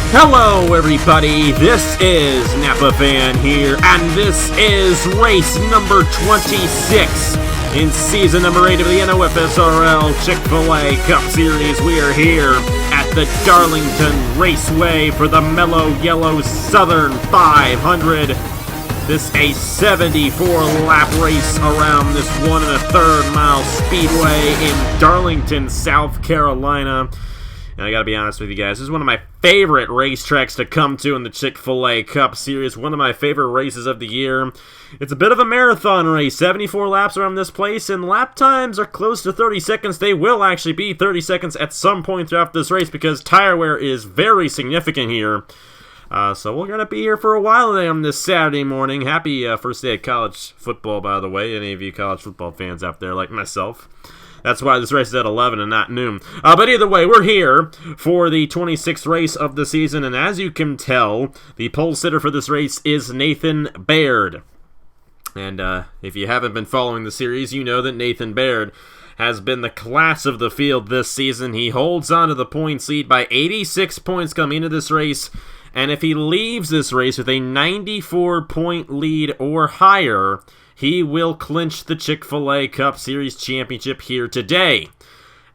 Hello everybody, this is Napa Fan here, and this is race number 26 in season number 8 of the NOFSRL Chick-fil-A Cup Series. We are here at the Darlington Raceway for the Mello Yello Southern 500. This a 74-lap race around this 1 1/3 mile speedway in Darlington, South Carolina. And I gotta be honest with you guys, this is one of my favorite racetracks to come to in the Chick-fil-A Cup Series. One of my favorite races of the year. It's a bit of a marathon race, 74 laps around this place, and lap times are close to 30 seconds. They will actually be 30 seconds at some point throughout this race because tire wear is very significant here. So we're going to be here for a while today on this Saturday morning. Happy first day of college football, by the way, any of you college football fans out there like myself. That's why this race is at 11 and not noon. But either way, we're here for the 26th race of the season, and as you can tell, the pole sitter for this race is Nathan Baird. And if you haven't been following the series, you know that Nathan Baird has been the class of the field this season. He holds on to the points lead by 86 points coming into this race, and if he leaves this race with a 94-point lead or higher, he will clinch the Chick-fil-A Cup Series Championship here today.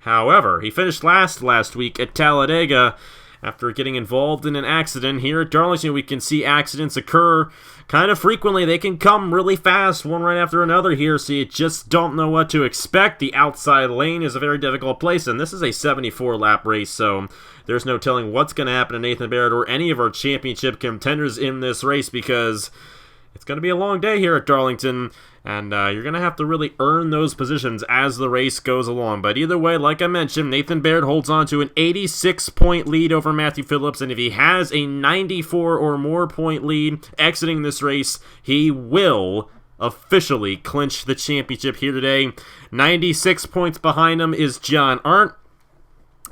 However, he finished last week at Talladega after getting involved in an accident. Here at Darlington, we can see accidents occur kind of frequently. They can come really fast, one right after another here, so you just don't know what to expect. The outside lane is a very difficult place, and this is a 74-lap race, so there's no telling what's going to happen to Nathan Baird or any of our championship contenders in this race because it's going to be a long day here at Darlington, and you're going to have to really earn those positions as the race goes along. But either way, like I mentioned, Nathan Baird holds on to an 86-point lead over Matthew Phillips, and if he has a 94 or more point lead exiting this race, he will officially clinch the championship here today. 96 points behind him is John Arndt.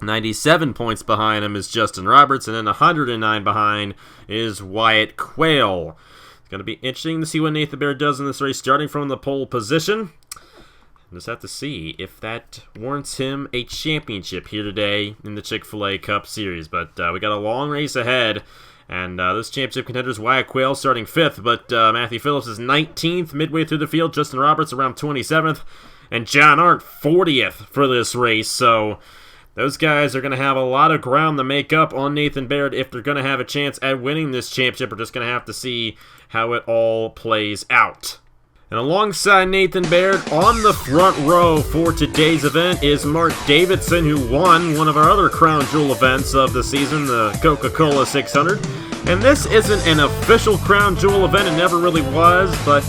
97 points behind him is Justin Roberts, and then 109 behind is Wyatt Quayle. Going to be interesting to see what Nathan Baird does in this race, starting from the pole position. Just have to see if that warrants him a championship here today in the Chick-fil-A Cup Series. But we got a long race ahead, and this championship contender is Wyatt Quayle starting 5th, but Matthew Phillips is 19th midway through the field, Justin Roberts around 27th, and John Arndt 40th for this race. So those guys are going to have a lot of ground to make up on Nathan Baird if they're going to have a chance at winning this championship. We're just going to have to see how it all plays out. And alongside Nathan Baird on the front row for today's event is Mark Davidson, who won one of our other crown jewel events of the season, the Coca-Cola 600. And this isn't an official crown jewel event, it never really was, but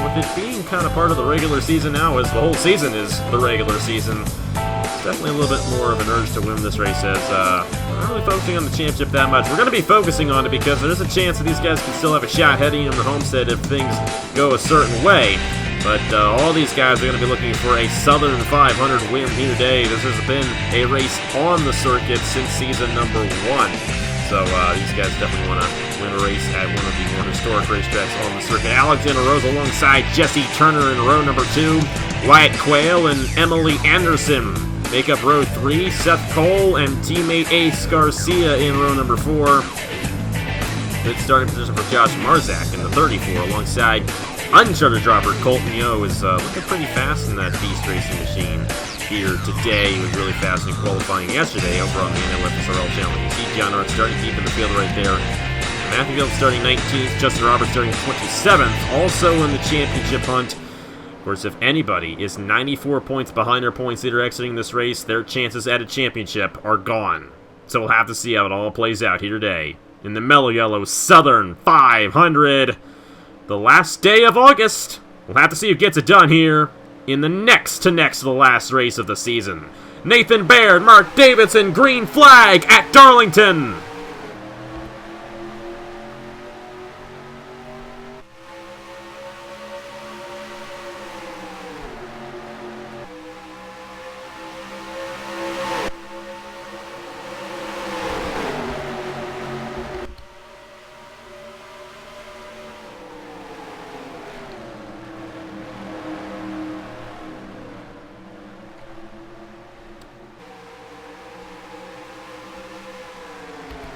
with it being kind of part of the regular season now, as the whole season is the regular season, it's definitely a little bit more of an urge to win this race, as we're not really focusing on the championship that much. We're going to be focusing on it because there's a chance that these guys can still have a shot heading in the homestead if things go a certain way. But all these guys are going to be looking for a Southern 500 win here today. This has been a race on the circuit since season number 1. So these guys definitely want to win a race at one of the more historic racetracks on the circuit. Alexander Rose alongside Jesse Turner in row number 2. Wyatt Quayle and Emily Anderson make up row 3. Seth Cole and teammate Ace Garcia in row number 4. Good starting position for Josh Marzak in the 34 alongside uncharted dropper Colton Yo is looking pretty fast in that Beast Racing machine here today. He was really fast in qualifying yesterday over on the NOFSRL channel. You see John Arndt starting deep in the field right there. Matthew Phillips starting 19th, Justin Roberts starting 27th, also in the championship hunt. Of course, if anybody is 94 points behind their points leader exiting this race, their chances at a championship are gone. So we'll have to see how it all plays out here today in the Mello Yello Southern 500. The last day of August. We'll have to see who gets it done here in the next to the last race of the season. Nathan Baird, Mark Davidson, green flag at Darlington.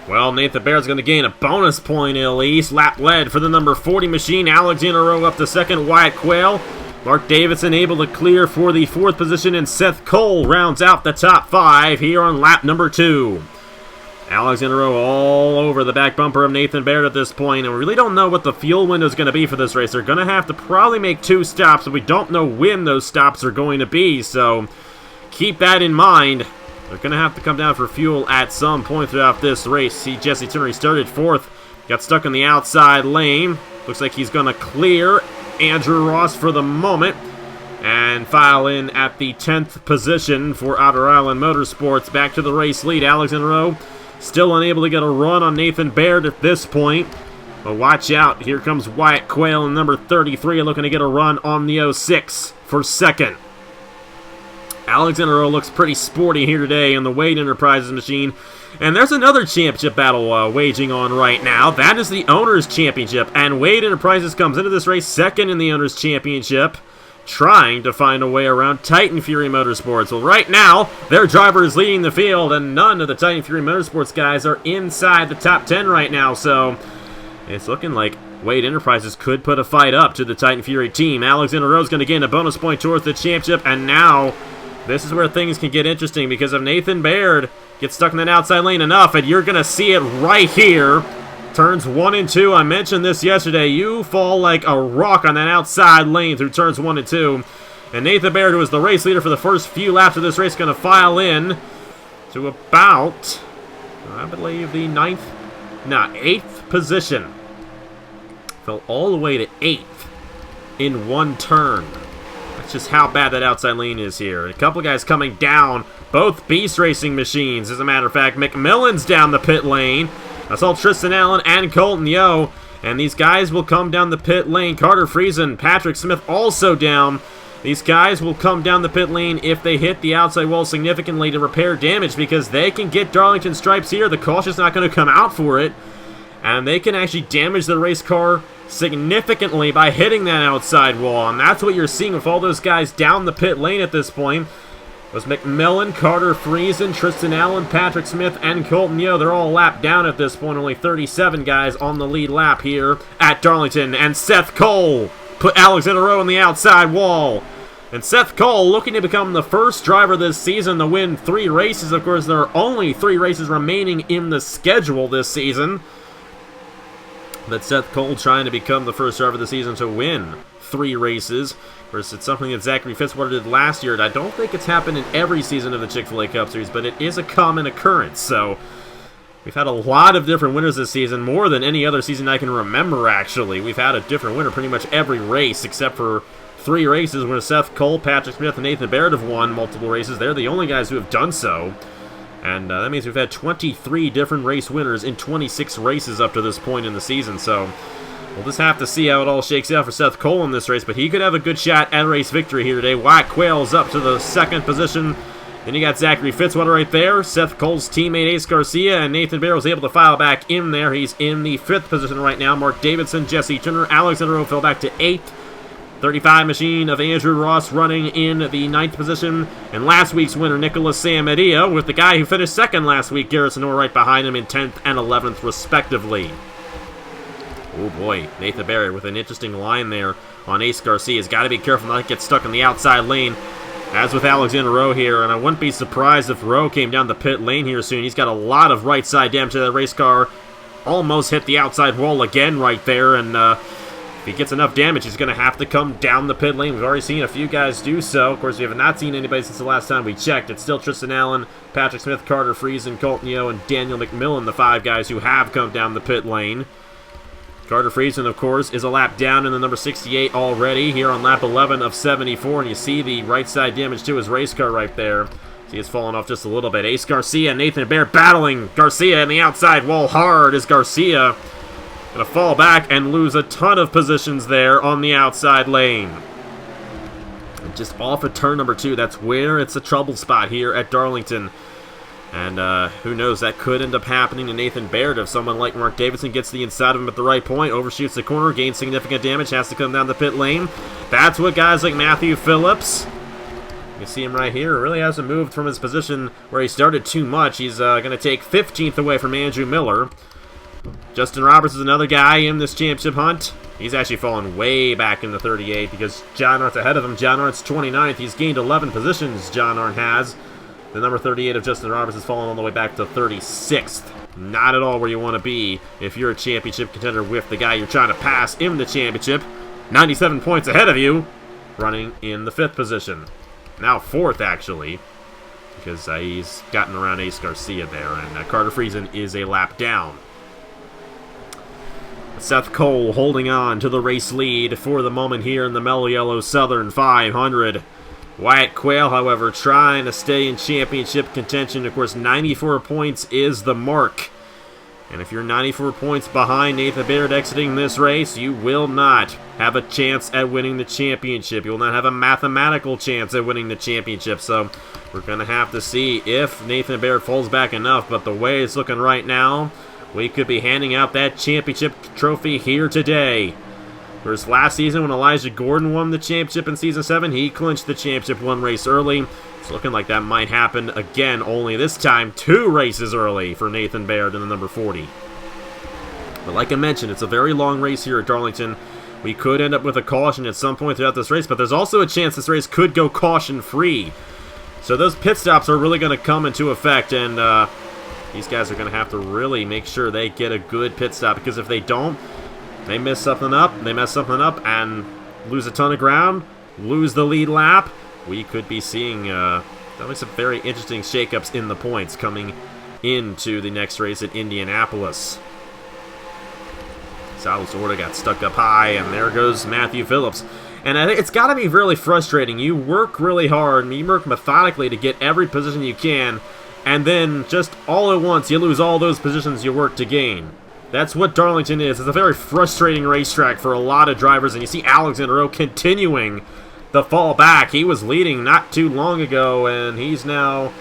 Well, Nathan Baird's going to gain a bonus point at least. Lap led for the number 40 machine. Alexander Rowe up to second. Wyatt Quayle. Mark Davidson able to clear for the 4th position, and Seth Cole rounds out the top 5 here on lap number 2. Alexander Rowe all over the back bumper of Nathan Baird at this point, and we really don't know what the fuel window is going to be for this race. They're going to have to probably make 2 stops, but we don't know when those stops are going to be, so keep that in mind. They're going to have to come down for fuel at some point throughout this race. See Jesse Turner, he started 4th, got stuck in the outside lane. Looks like he's going to clear Andrew Ross for the moment and file in at the 10th position for Outer Island Motorsports. Back to the race lead. Alexander Rowe still unable to get a run on Nathan Baird at this point. But watch out. Here comes Wyatt Quayle in number 33 looking to get a run on the 06 for second. Alexander Rowe looks pretty sporty here today in the Wade Enterprises machine. And there's another championship battle waging on right now. That is the Owners' Championship. And Wade Enterprises comes into this race second in the Owners' Championship, trying to find a way around Titan Fury Motorsports. Well, right now, their driver is leading the field, and none of the Titan Fury Motorsports guys are inside the top 10 right now. So it's looking like Wade Enterprises could put a fight up to the Titan Fury team. Alexander Rowe's going to gain a bonus point towards the championship, and now this is where things can get interesting, because if Nathan Baird gets stuck in that outside lane enough, and you're going to see it right here. Turns 1 and 2, I mentioned this yesterday. You fall like a rock on that outside lane through turns 1 and 2. And Nathan Baird, who was the race leader for the first few laps of this race, going to file in to about, I believe, the 8th position. Fell all the way to 8th in one turn. That's just how bad that outside lane is here. A couple guys coming down, both Beast Racing machines. As a matter of fact, McMillan's down the pit lane. I saw Tristan Allen and Colton Yo, and these guys will come down the pit lane. Carter Friesen, Patrick Smith also down. These guys will come down the pit lane if they hit the outside wall significantly to repair damage, because they can get Darlington stripes here. The caution's not going to come out for it, and they can actually damage the race car significantly by hitting that outside wall, and that's what you're seeing with all those guys down the pit lane at this point. It was McMillan, Carter Friesen, Tristan Allen, Patrick Smith, and Colton Yo. They're all lapped down at this point. Only 37 guys on the lead lap here at Darlington. And Seth Cole put Alexander Rowe on the outside wall. And Seth Cole looking to become the first driver this season to win 3 races. Of course, there are only 3 races remaining in the schedule this season. But Seth Cole trying to become the first driver this season to win 3 races. Of course, it's something that Zachary Fitzwater did last year, and I don't think it's happened in every season of the Chick-fil-A Cup Series, but it is a common occurrence. So we've had a lot of different winners this season, more than any other season I can remember, actually. We've had a different winner pretty much every race, except for 3 races where Seth Cole, Patrick Smith, and Nathan Baird have won multiple races. They're the only guys who have done so. And that means we've had 23 different race winners in 26 races up to this point in the season. So we'll just have to see how it all shakes out for Seth Cole in this race, but he could have a good shot at a race victory here today. Wyatt Quayle's up to the 2nd position. Then you got Zachary Fitzwater right there. Seth Cole's teammate Ace Garcia, and Nathan Baird was able to file back in there. He's in the 5th position right now. Mark Davidson, Jesse Turner, Alexander Rowe fell back to 8th. 35 machine of Andrew Ross running in the 9th position. And last week's winner, Nicholas Samadia, with the guy who finished 2nd last week, Garrison Orr, right behind him in 10th and 11th, respectively. Oh boy, Nathan Baird with an interesting line there on Ace Garcia. He's got to be careful not to get stuck in the outside lane, as with Alexander Rowe here. And I wouldn't be surprised if Rowe came down the pit lane here soon. He's got a lot of right side damage to that race car. Almost hit the outside wall again right there, and if he gets enough damage, he's going to have to come down the pit lane. We've already seen a few guys do so. Of course, we have not seen anybody since the last time we checked. It's still Tristan Allen, Patrick Smith, Carter Friesen, Colton Yo, and Daniel McMillan, the 5 guys who have come down the pit lane. Carter Friesen, of course, is a lap down in the number 68 already here on lap 11 of 74, and you see the right side damage to his race car right there. See, it's fallen off just a little bit. Ace Garcia and Nathan Baird battling. Garcia in the outside wall hard as Garcia going to fall back and lose a ton of positions there on the outside lane. And just off of turn number 2, that's where it's a trouble spot here at Darlington. And who knows, that could end up happening to Nathan Baird if someone like Mark Davidson gets the inside of him at the right point, overshoots the corner, gains significant damage, has to come down the pit lane. That's what guys like Matthew Phillips You see him right here. Really hasn't moved from his position where he started too much. He's going to take 15th away from Andrew Miller. Justin Roberts is another guy in this championship hunt. He's actually fallen way back in the 38 because John Arndt's ahead of him. John Arndt's 29th. He's gained 11 positions, John Arndt has. The number 38 of Justin Roberts has fallen all the way back to 36th. Not at all where you want to be if you're a championship contender with the guy you're trying to pass in the championship. 97 points ahead of you, running in the 5th position. Now 4th, actually, because he's gotten around Ace Garcia there, and Carter Friesen is a lap down. Seth Cole holding on to the race lead for the moment here in the Mello Yello Southern 500. Wyatt Quayle, however, trying to stay in championship contention. Of course, 94 points is the mark. And if you're 94 points behind Nathan Baird exiting this race, you will not have a chance at winning the championship. You will not have a mathematical chance at winning the championship. So we're going to have to see if Nathan Baird falls back enough. But the way it's looking right now, we could be handing out that championship trophy here today. Whereas last season when Elijah Gordon won the championship in Season 7, he clinched the championship one race early. It's looking like that might happen again, only this time 2 races early for Nathan Baird in the number 40. But like I mentioned, it's a very long race here at Darlington. We could end up with a caution at some point throughout this race, but there's also a chance this race could go caution-free. So those pit stops are really going to come into effect, and these guys are going to have to really make sure they get a good pit stop, because if they don't, they mess something up, and lose a ton of ground, lose the lead lap. We could be seeing some very interesting shakeups in the points coming into the next race at Indianapolis. Sal's order got stuck up high, and there goes Matthew Phillips. And I think it's got to be really frustrating. You work really hard, and you work methodically to get every position you can, and then just all at once you lose all those positions you work to gain. That's what Darlington is. It's a very frustrating racetrack for a lot of drivers, and you see Alexander Rowe continuing the fall back. He was leading not too long ago, and he's now,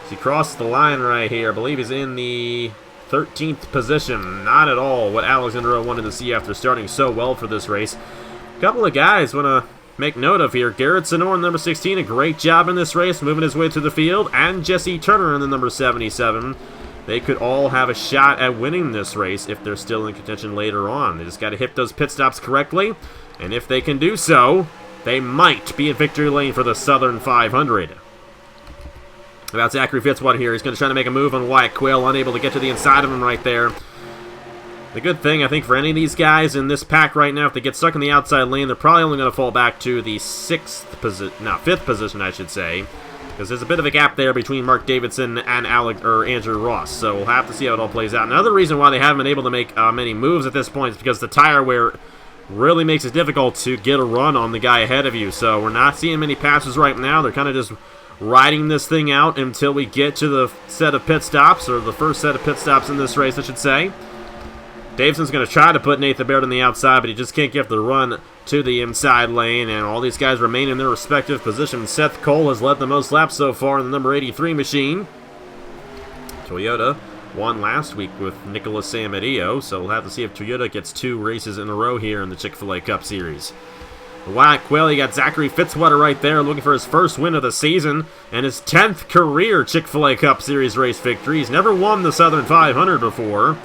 as he crosses the line right here, I believe he's in the 13th position. Not at all what Alexander Rowe wanted to see after starting so well for this race. A couple of guys want to make note of here. Garrett Sonoran, number 16, a great job in this race, moving his way through the field, and Jesse Turner in the number 77. They could all have a shot at winning this race if they're still in contention later on. They just got to hit those pit stops correctly, and if they can do so, they might be in victory lane for the Southern 500. About Zachary Fitzwater here. He's going to try to make a move on Wyatt Quayle, unable to get to the inside of him right there. The good thing, I think, for any of these guys in this pack right now, if they get stuck in the outside lane, they're probably only going to fall back to the 5th position, I should say. Because there's a bit of a gap there between Mark Davidson and Andrew Ross. So we'll have to see how it all plays out. Another reason why they haven't been able to make many moves at this point is because the tire wear really makes it difficult to get a run on the guy ahead of you. So we're not seeing many passes right now. They're kind of just riding this thing out until we get to the set of pit stops, or the first set of pit stops in this race, I should say. Davidson's going to try to put Nathan Baird on the outside, but he just can't get the run to the inside lane, and all these guys remain in their respective positions. Seth Cole has led the most laps so far in the number 83 machine. Toyota won last week with Nicholas Samadillo, so we'll have to see if Toyota gets 2 races in a row here in the Chick-fil-A Cup Series. Wyatt Quayle, you got Zachary Fitzwater right there looking for his first win of the season and his 10th career Chick-fil-A Cup Series race victory. He's never won the Southern 500 before.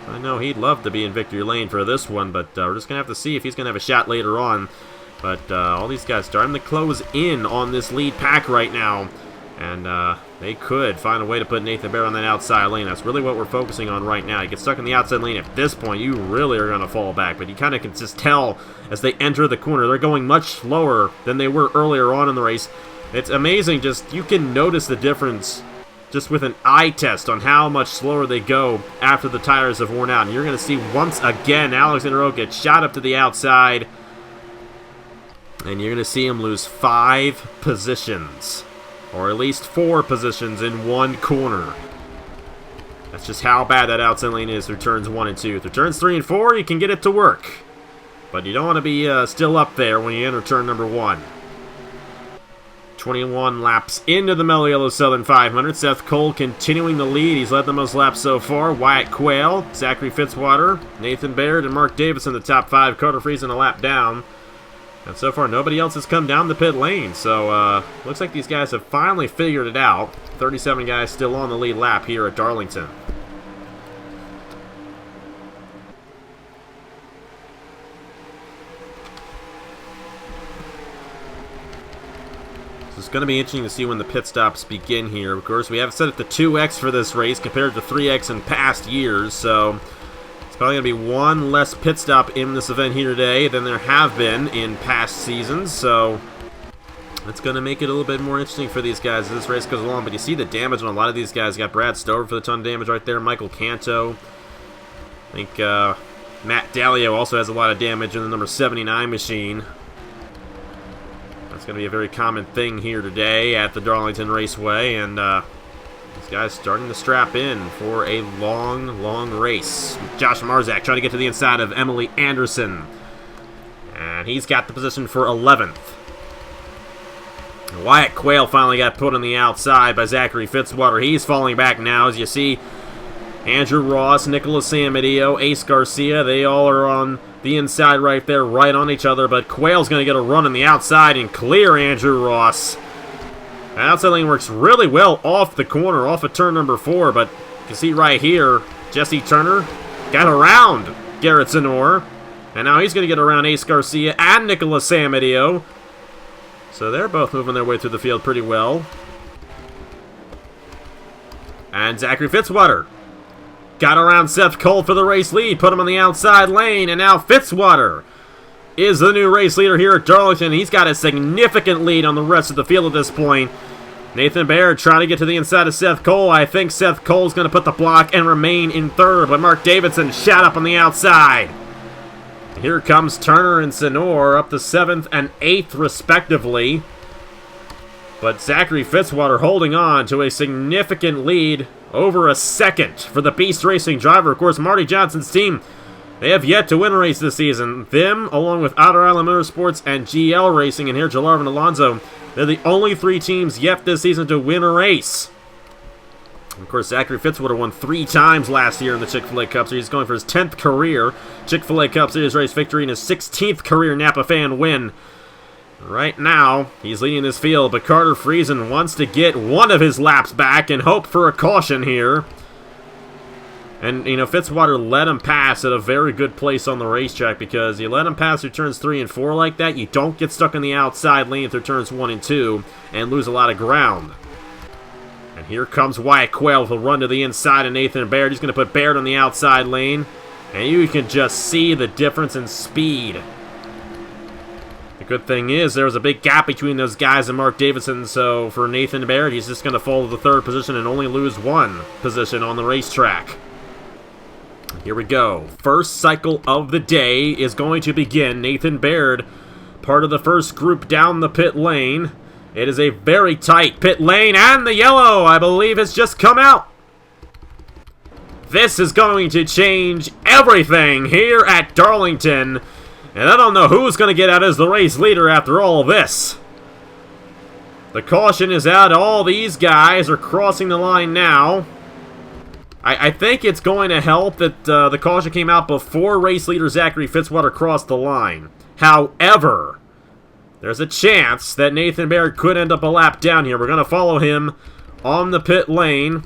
I know he'd love to be in victory lane for this one, but we're just going to have to see if he's going to have a shot later on. But all these guys starting to close in on this lead pack right now. And they could find a way to put Nathan Baird on that outside lane. That's really what we're focusing on right now. You get stuck in the outside lane at this point, you really are going to fall back. But you kind of can just tell as they enter the corner, they're going much slower than they were earlier on in the race. It's amazing, just you can notice the difference just with an eye test on how much slower they go after the tires have worn out. And you're going to see once again Alexander Rowe get shot up to the outside. And you're going to see him lose 5 positions. Or at least 4 positions in one corner. That's just how bad that outside lane is through turns 1 and 2. Through turns 3 and 4, you can get it to work. But you don't want to be still up there when you enter turn number 1. 21 laps into the Mello Yello Southern 500. Seth Cole continuing the lead. He's led the most laps so far. Wyatt Quayle, Zachary Fitzwater, Nathan Baird, and Mark Davidson, the top 5. Carter Friesen a lap down. And so far, nobody else has come down the pit lane. So, looks like these guys have finally figured it out. 37 guys still on the lead lap here at Darlington. So it's going to be interesting to see when the pit stops begin here. Of course, we have set it to 2x for this race compared to 3x in past years. So probably going to be one less pit stop in this event here today than there have been in past seasons, so that's going to make it a little bit more interesting for these guys as this race goes along. But you see the damage on a lot of these guys. You got Brad Stover for the ton of damage right there, Michael Canto. I think Matt Dalio also has a lot of damage in the number 79 machine. That's going to be a very common thing here today at the Darlington Raceway, and these guys starting to strap in for a long, long race. Josh Marzak trying to get to the inside of Emily Anderson. And he's got the position for 11th. Wyatt Quayle finally got put on the outside by Zachary Fitzwater. He's falling back now, as you see. Andrew Ross, Nicholas Samadio, Ace Garcia, they all are on the inside right there, right on each other. But Quayle's going to get a run on the outside and clear Andrew Ross. The outside lane works really well off the corner, off of turn number 4, but you can see right here, Jesse Turner got around Garrett Zenor, and now he's going to get around Ace Garcia and Nicholas Samadio. So they're both moving their way through the field pretty well. And Zachary Fitzwater got around Seth Cole for the race lead, put him on the outside lane, and now Fitzwater is the new race leader here at Darlington. He's got a significant lead on the rest of the field at this point. Nathan Baird trying to get to the inside of Seth Cole. I think Seth Cole's going to put the block and remain in third, but Mark Davidson shot up on the outside. Here comes Turner and Senor up to 7th and 8th respectively. But Zachary Fitzwater holding on to a significant lead, over a second for the Beast Racing driver. Of course, Marty Johnson's team, they have yet to win a race this season. Them, along with Outer Island Motorsports and GL Racing, and here Jalarvin Alonso, they're the only 3 teams yet this season to win a race. Of course, Zachary Fitzwater won 3 times last year in the Chick-fil-A Cup Series. He's going for his 10th career Chick-fil-A Cup Series race victory and his 16th career Napa fan win. Right now, he's leading this field, but Carter Friesen wants to get one of his laps back and hope for a caution here. And, you know, Fitzwater let him pass at a very good place on the racetrack, because you let him pass through turns 3 and 4 like that, you don't get stuck in the outside lane through turns 1 and 2 and lose a lot of ground. And here comes Wyatt Quayle with a run to the inside of Nathan Baird. He's going to put Baird on the outside lane, and you can just see the difference in speed. The good thing is there was a big gap between those guys and Mark Davidson, so for Nathan Baird, he's just going to fall to the 3rd position and only lose 1 position on the racetrack. Here we go. First cycle of the day is going to begin. Nathan Baird, part of the first group down the pit lane. It is a very tight pit lane, and the yellow, I believe, has just come out. This is going to change everything here at Darlington, and I don't know who's going to get out as the race leader after all of this. The caution is out. All these guys are crossing the line now. I think it's going to help that the caution came out before race leader Zachary Fitzwater crossed the line. However, there's a chance that Nathan Baird could end up a lap down here. We're going to follow him on the pit lane.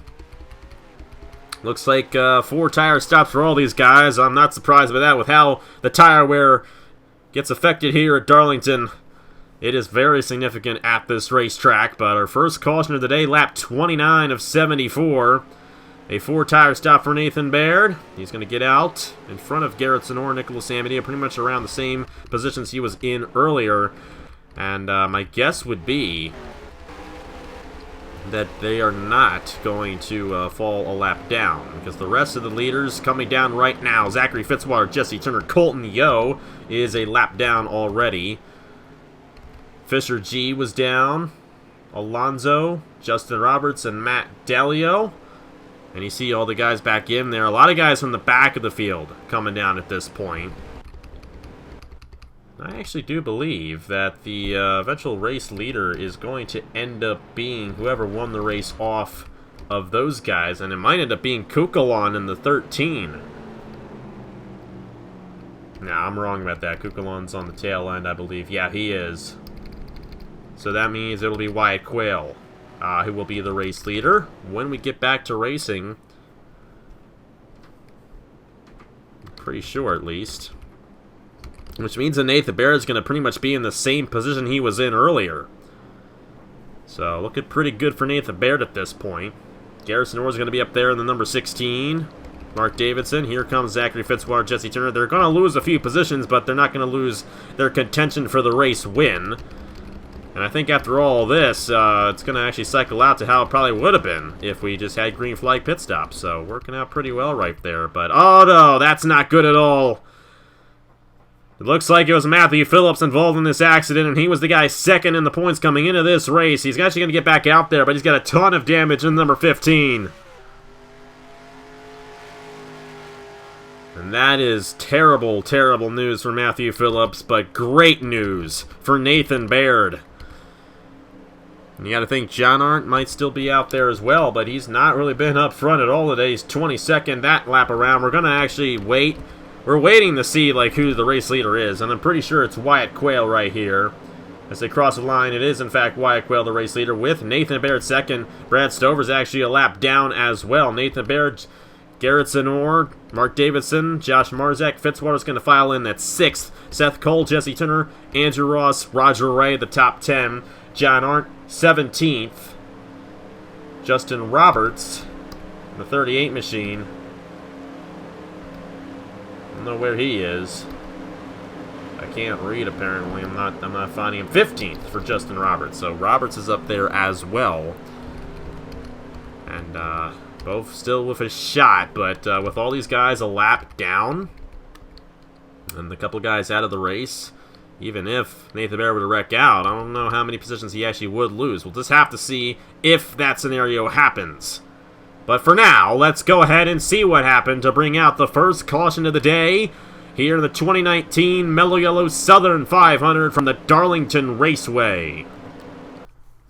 Looks like 4 tire stops for all these guys. I'm not surprised by that with how the tire wear gets affected here at Darlington. It is very significant at this racetrack. But our first caution of the day, lap 29 of 74. A 4-tire stop for Nathan Baird. He's going to get out in front of Garrett Zenor, Nicholas Samadia, pretty much around the same positions he was in earlier. And my guess would be that they are not going to fall a lap down, because the rest of the leaders coming down right now, Zachary Fitzwater, Jesse Turner, Colton Yo is a lap down already. Fisher G was down. Alonzo, Justin Roberts, and Matt Dalio. And you see all the guys back in there. A lot of guys from the back of the field coming down at this point. I actually do believe that the eventual race leader is going to end up being whoever won the race off of those guys. And it might end up being Kukulon in the 13. Nah, I'm wrong about that. Kukulon's on the tail end, I believe. Yeah, he is. So that means it'll be Wyatt Quayle, who will be the race leader when we get back to racing. I'm pretty sure, at least. Which means that Nathan Baird is going to pretty much be in the same position he was in earlier. So, looking pretty good for Nathan Baird at this point. Garrison Orr is going to be up there in the number 16. Mark Davidson. Here comes Zachary Fitzwater, Jesse Turner. They're going to lose a few positions, but they're not going to lose their contention for the race win. And I think after all this, it's going to actually cycle out to how it probably would have been if we just had green flag pit stops. So, working out pretty well right there. But, oh no, that's not good at all. It looks like it was Matthew Phillips involved in this accident, and he was the guy second in the points coming into this race. He's actually going to get back out there, but he's got a ton of damage in number 15. And that is terrible, terrible news for Matthew Phillips, but great news for Nathan Baird. And you got to think John Arndt might still be out there as well, but he's not really been up front at all today. He's 22nd that lap around. We're going to actually wait. We're waiting to see like who the race leader is, and I'm pretty sure it's Wyatt Quayle right here. As they cross the line, it is in fact Wyatt Quayle, the race leader, with Nathan Baird second. Brad Stover's actually a lap down as well. Nathan Baird, Garrison Orr, Mark Davidson, Josh Marzak, Fitzwater's going to file in at 6th. Seth Cole, Jesse Turner, Andrew Ross, Roger Ray, the top 10. John Arndt, 17th. Justin Roberts, the 38 machine. I don't know where he is. I can't read apparently. I'm not finding him. 15th for Justin Roberts. So Roberts is up there as well. And both still with a shot, but with all these guys a lap down and a couple guys out of the race, even if Nathan Baird were to wreck out, I don't know how many positions he actually would lose. We'll just have to see if that scenario happens. But for now, let's go ahead and see what happened to bring out the first caution of the day here in the 2019 Mello Yello Southern 500 from the Darlington Raceway.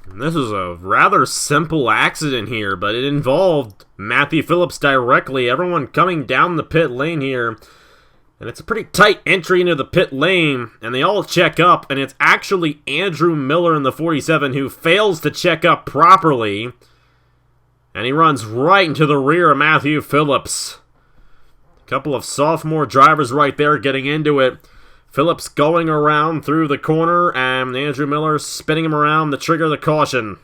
And this is a rather simple accident here, but it involved Matthew Phillips directly. Everyone coming down the pit lane here. And it's a pretty tight entry into the pit lane, and they all check up, and it's actually Andrew Miller in the 47 who fails to check up properly. And he runs right into the rear of Matthew Phillips. A couple of sophomore drivers right there getting into it. Phillips going around through the corner, and Andrew Miller spinning him around to trigger the caution.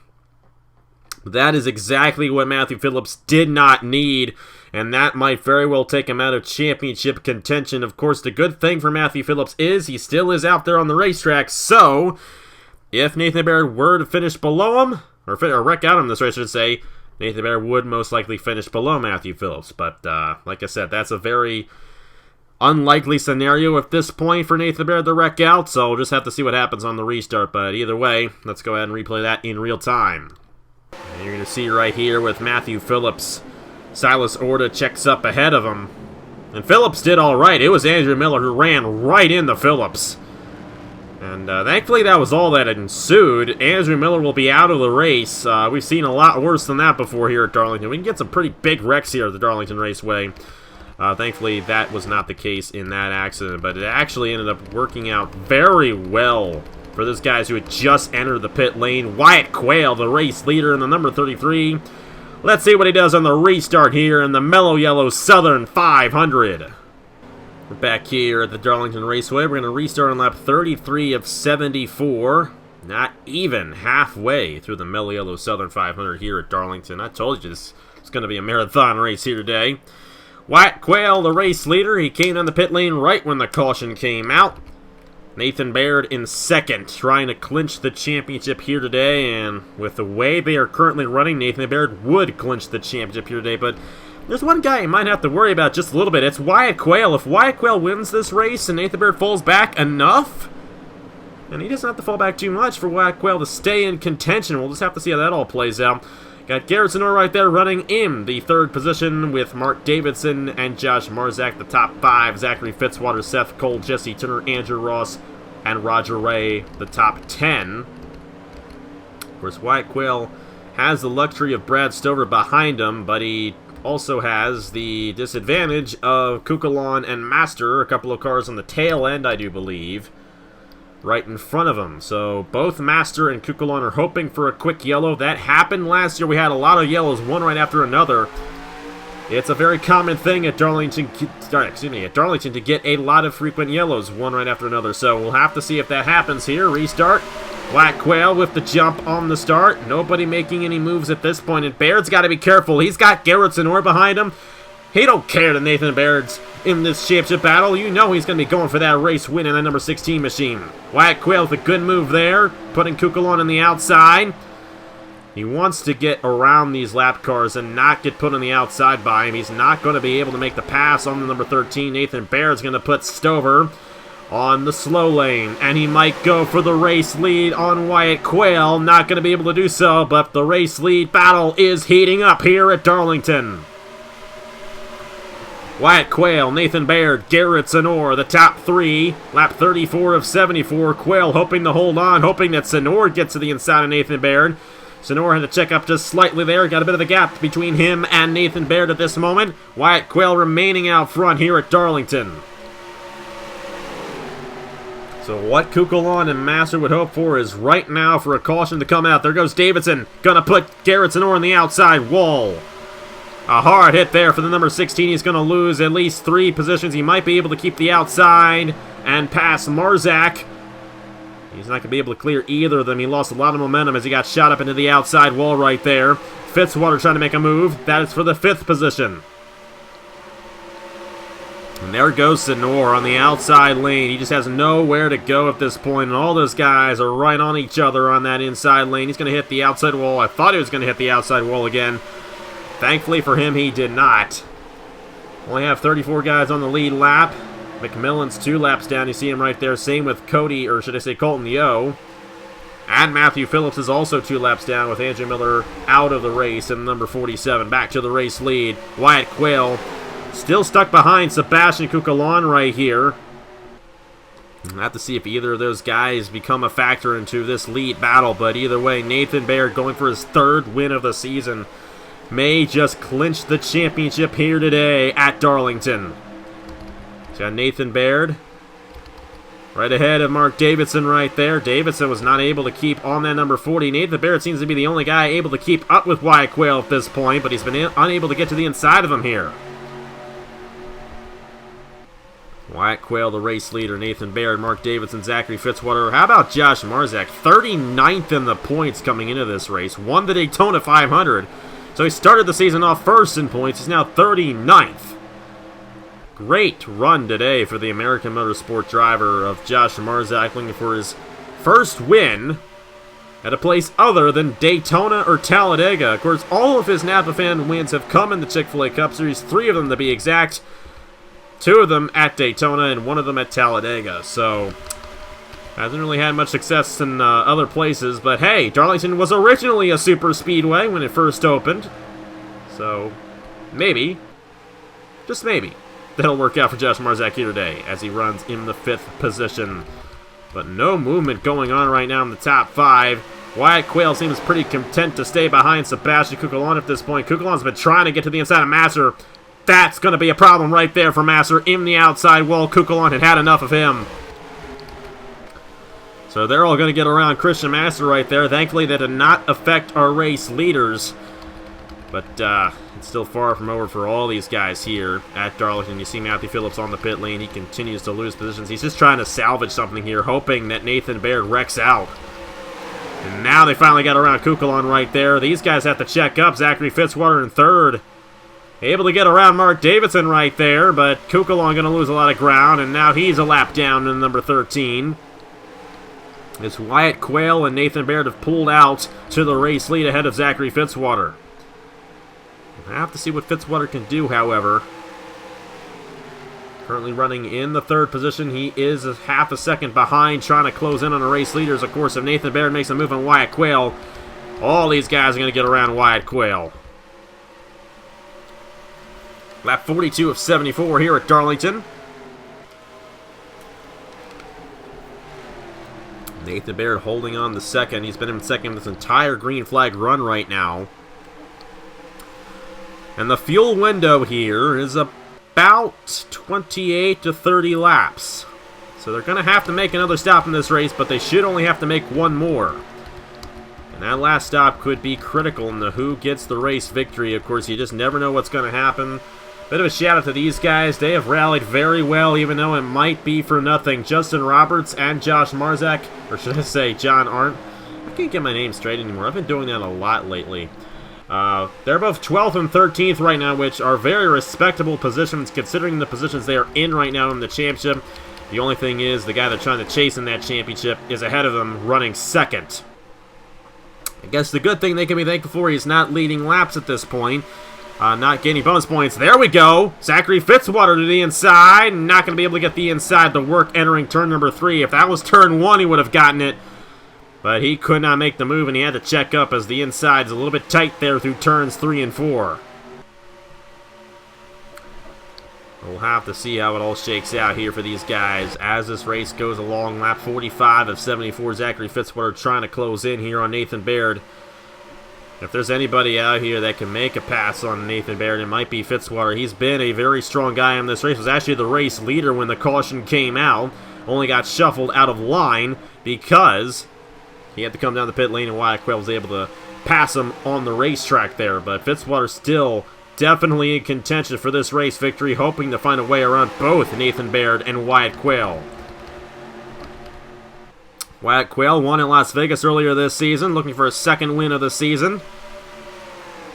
That is exactly what Matthew Phillips did not need, and that might very well take him out of championship contention. Of course, the good thing for Matthew Phillips is he still is out there on the racetrack, so if Nathan Baird were to finish below him, or wreck out in this race, I should say, Nathan Baird would most likely finish below Matthew Phillips. But, like I said, that's a very unlikely scenario at this point for Nathan Baird to wreck out, so we'll just have to see what happens on the restart. But either way, let's go ahead and replay that in real time. And you're going to see right here with Matthew Phillips, Silas Orta checks up ahead of him. And Phillips did all right. It was Andrew Miller who ran right into Phillips. And thankfully that was all that ensued. Andrew Miller will be out of the race. We've seen a lot worse than that before here at Darlington. We can get some pretty big wrecks here at the Darlington Raceway. Thankfully that was not the case in that accident, but it actually ended up working out very well for those guys who had just entered the pit lane. Wyatt Quayle, the race leader in the number 33. Let's see what he does on the restart here in the Mello Yello Southern 500. We're back here at the Darlington Raceway. We're going to restart on lap 33 of 74. Not even halfway through the Mello Yello Southern 500 here at Darlington. I told you this is going to be a marathon race here today. Wyatt Quayle, the race leader. He came down the pit lane right when the caution came out. Nathan Baird in second, trying to clinch the championship here today. And with the way they are currently running, Nathan Baird would clinch the championship here today. But there's one guy you might have to worry about just a little bit. It's Wyatt Quayle. If Wyatt Quayle wins this race and Nathan Baird falls back enough, and he doesn't have to fall back too much for Wyatt Quayle to stay in contention. We'll just have to see how that all plays out. Got Garrison Orr right there running in the third position with Mark Davidson and Josh Marzak, the top 5. Zachary Fitzwater, Seth Cole, Jesse Turner, Andrew Ross, and Roger Ray, the top 10. Of course, Wyatt Quayle has the luxury of Brad Stover behind him, but he also has the disadvantage of Kukulon and Master, a couple of cars on the tail end, I do believe, right in front of him. So both Master and Kukulon are hoping for a quick yellow. That happened last year. We had a lot of yellows, one right after another. It's a very common thing at Darlington, to get a lot of frequent yellows, one right after another. So we'll have to see if that happens here. Restart. Black Quail with the jump on the start. Nobody making any moves at this point. And Baird's got to be careful. He's got Garrett Sonor behind him. He don't care that Nathan Baird's in this championship battle. You know he's going to be going for that race win in that number 16 machine. Wyatt Quail with a good move there, putting Kukulon on the outside. He wants to get around these lap cars and not get put on the outside by him. He's not going to be able to make the pass on the number 13. Nathan Baird's going to put Stover on the slow lane, and he might go for the race lead on Wyatt Quail. Not going to be able to do so, but the race lead battle is heating up here at Darlington. Wyatt Quail, Nathan Baird, Garrett Sonor, the top three. Lap 34 of 74. Quail hoping to hold on, hoping that Sonor gets to the inside of Nathan Baird. Sonor had to check up just slightly there. Got a bit of a gap between him and Nathan Baird at this moment. Wyatt Quail remaining out front here at Darlington. So what Kukulon and Master would hope for is right now for a caution to come out. There goes Davidson. Gonna put Garrett Sonor on the outside wall. A hard hit there for the number 16. He's going to lose at least 3 positions. He might be able to keep the outside and pass Marzak. He's not going to be able to clear either of them. He lost a lot of momentum as he got shot up into the outside wall right there. Fitzwater trying to make a move. That is for the 5th position. And there goes Sonor on the outside lane. He just has nowhere to go at this point, and all those guys are right on each other on that inside lane. He's going to hit the outside wall. I thought he was going to hit the outside wall again. Thankfully for him, he did not. Only have 34 guys on the lead lap. McMillan's 2 laps down. You see him right there. Same with Cody, or should I say Colton Yo. And Matthew Phillips is also 2 laps down with Andrew Miller out of the race in number 47. Back to the race lead. Wyatt Quail still stuck behind Sebastian Kukulon right here. We'll have to see if either of those guys become a factor into this lead battle. But either way, Nathan Baird going for his 3rd win of the season may just clinch the championship here today at Darlington. He's got Nathan Baird right ahead of Mark Davidson right there. Davidson was not able to keep on that number 40. Nathan Baird seems to be the only guy able to keep up with Wyatt Quail at this point, but he's been unable to get to the inside of him here. Wyatt Quail, the race leader, Nathan Baird, Mark Davidson, Zachary Fitzwater. How about Josh Marzak? 39th in the points coming into this race. Won the Daytona 500. So he started the season off first in points. He's now 39th. Great run today for the American Motorsport driver of Josh Marzak, looking for his first win at a place other than Daytona or Talladega. Of course, all of his Napa fan wins have come in the Chick-fil-A Cup Series, 3 of them to be exact. 2 of them at Daytona and 1 of them at Talladega. So hasn't really had much success in other places, but hey, Darlington was originally a super speedway when it first opened. So, maybe, just maybe, that'll work out for Josh Marzak here today as he runs in the 5th position. But no movement going on right now in the top 5. Wyatt Quail seems pretty content to stay behind Sebastian Kukulon at this point. Kukulon's been trying to get to the inside of Master. That's going to be a problem right there for Master in the outside wall. Kukulon had had enough of him. So they're all going to get around Christian Master right there. Thankfully, that did not affect our race leaders. But it's still far from over for all these guys here at Darlington. You see Matthew Phillips on the pit lane. He continues to lose positions. He's just trying to salvage something here, hoping that Nathan Baird wrecks out. And now they finally got around Kukulon right there. These guys have to check up. Zachary Fitzwater in 3rd. Able to get around Mark Davidson right there, but Kukulon going to lose a lot of ground, and now he's a lap down in number 13. As Wyatt Quail and Nathan Baird have pulled out to the race lead ahead of Zachary Fitzwater. We'll have to see what Fitzwater can do, however. Currently running in the 3rd position. He is a half a second behind, trying to close in on the race leaders. Of course, if Nathan Baird makes a move on Wyatt Quail, all these guys are going to get around Wyatt Quail. Lap 42 of 74 here at Darlington. Nathan Baird holding on to 2nd. He's been in 2nd this entire green flag run right now. And the fuel window here is about 28 to 30 laps. So they're going to have to make another stop in this race, but they should only have to make one more. And that last stop could be critical in the who gets the race victory. Of course, you just never know what's going to happen. Bit of a shout out to these guys. They have rallied very well, even though it might be for nothing. Justin Roberts and Josh Marzak, or should I say John Arndt. I can't get my name straight anymore. I've been doing that a lot lately. They're both 12th and 13th right now, which are very respectable positions considering the positions they are in right now in the championship. The only thing is, the guy they're trying to chase in that championship is ahead of them, running second. I guess the good thing they can be thankful for, he's not leading laps at this point. Not gaining bonus points. There we go! Zachary Fitzwater to the inside. Not going to be able to get the inside to work entering turn number 3. If that was turn 1, he would have gotten it. But he could not make the move, and he had to check up as the inside's a little bit tight there through turns 3 and 4. We'll have to see how it all shakes out here for these guys as this race goes along. Lap 45 of 74. Zachary Fitzwater trying to close in here on Nathan Baird. If there's anybody out here that can make a pass on Nathan Baird, it might be Fitzwater. He's been a very strong guy in this race. Was actually the race leader when the caution came out. Only got shuffled out of line because he had to come down the pit lane, and Wyatt Quayle was able to pass him on the racetrack there. But Fitzwater still definitely in contention for this race victory, hoping to find a way around both Nathan Baird and Wyatt Quayle. Wyatt Quayle won in Las Vegas earlier this season, looking for a second win of the season.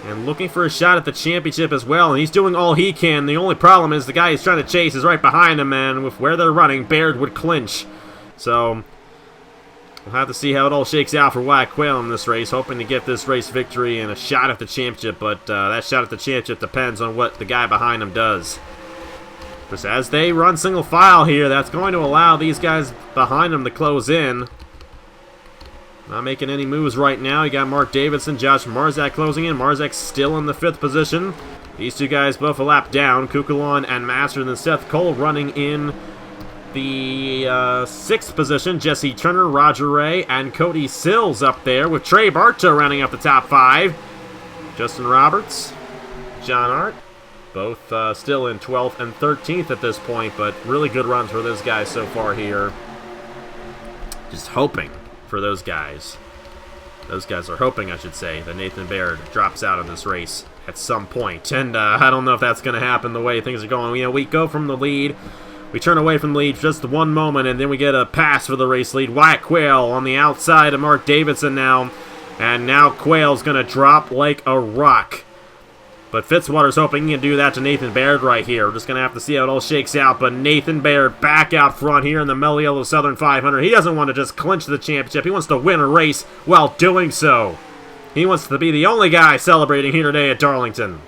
And looking for a shot at the championship as well, and he's doing all he can. The only problem is the guy he's trying to chase is right behind him, and with where they're running, Baird would clinch. So we'll have to see how it all shakes out for Wyatt Quayle in this race, hoping to get this race victory and a shot at the championship, but that shot at the championship depends on what the guy behind him does. Just as they run single file here, that's going to allow these guys behind them to close in. Not making any moves right now. You got Mark Davidson, Josh Marzak closing in. Marzak still in the 5th position. These two guys both a lap down. Kukulon and Master, and Seth Cole running in the 6th position. Jesse Turner, Roger Ray, and Cody Sills up there with Trey Bartow rounding up the top 5. Justin Roberts, John Arndt, both still in 12th and 13th at this point, but really good runs for those guys so far here. Just hoping for those guys. Those guys are hoping, I should say, that Nathan Baird drops out of this race at some point. And I don't know if that's going to happen the way things are going. You know, we go from the lead. We turn away from the lead for just one moment, and then we get a pass for the race lead. Wyatt Quayle on the outside of Mark Davidson now. And now Quayle's going to drop like a rock. But Fitzwater's hoping he can do that to Nathan Baird right here. We're just going to have to see how it all shakes out. But Nathan Baird back out front here in the Mello Yello Southern 500. He doesn't want to just clinch the championship. He wants to win a race while doing so. He wants to be the only guy celebrating here today at Darlington.